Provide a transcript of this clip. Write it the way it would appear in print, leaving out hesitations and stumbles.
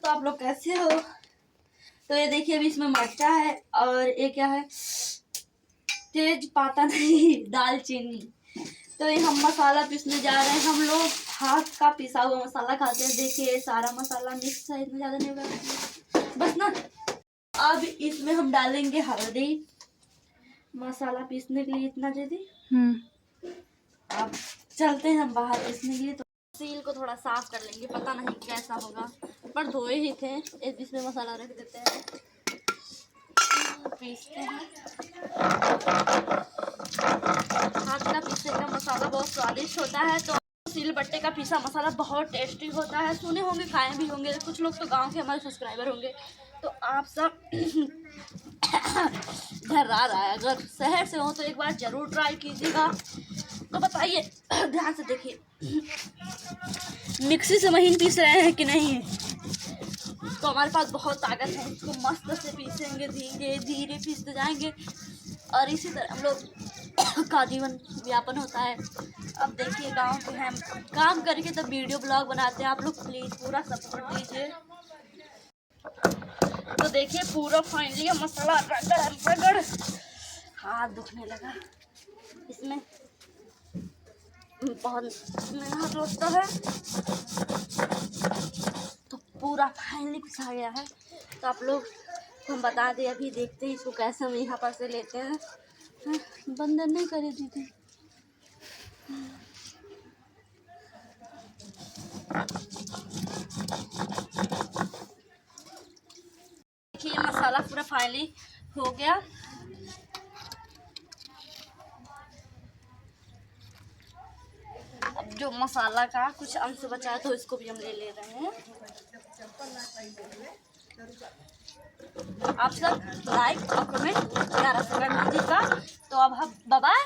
दोस्तों, आप लोग कैसे हो? तो ये देखिए, अभी इसमें मर्चा है और ये क्या है, तेज पाता नहीं, दालचीनी। तो ये हम मसाला पीसने जा रहे हैं। हम लोग हाथ का पिसा हुआ मसाला खाते हैं। देखिए सारा मसाला मिक्स है, इतना ज्यादा नहीं होगा बस ना। अब इसमें हम डालेंगे हल्दी। मसाला पीसने के लिए इतना दे दी। अब चलते हैं हम बाहर पीसने के लिए। तो सील को थोड़ा साफ कर लेंगे, पता नहीं कैसा होगा, पर धोए ही थे। इसमें मसाला रख देते हैं, पीसते हैं। हाथ का पीसे का मसाला बहुत स्वादिष्ट होता है। तो सील बट्टे का पीसा मसाला बहुत टेस्टी होता है। सुने होंगे, खाए भी होंगे। कुछ लोग तो गांव के हमारे सब्सक्राइबर होंगे। तो आप सब घर आ रहा है, अगर शहर से हो तो एक बार जरूर ट्राई कीजिएगा। तो बताइए, ध्यान से देखिए, मिक्सी से महीन पीस रहे हैं कि नहीं? तो हमारे पास बहुत ताकत है, इसको मस्त से पीसेंगे, धीरे धीरे पीसते जाएंगे। और इसी तरह हम लोग का जीवन व्यापन होता है। अब देखिए, गांव के हम काम करके तब वीडियो ब्लॉग बनाते हैं। आप लोग प्लीज पूरा सपोर्ट दीजिए। तो देखिए, पूरा फाइनली मसाला रगड़ हाथ दुखने लगा। इसमें बहुत मेहनत लगता है। तो पूरा फाइनली पिसा गया है। तो आप लोग हम बता दें, अभी देखते हैं इसको कैसे हम यहाँ पर से लेते हैं। बंद नहीं करे दीदी। देखिए, ये मसाला पूरा फाइनली हो गया। अब जो मसाला का कुछ अंश बचा है तो इसको भी हम ले रहे हैं। आप सब लाइक और कमेंट 11 सेकंड दीजिएगा। तो अब हम बाय।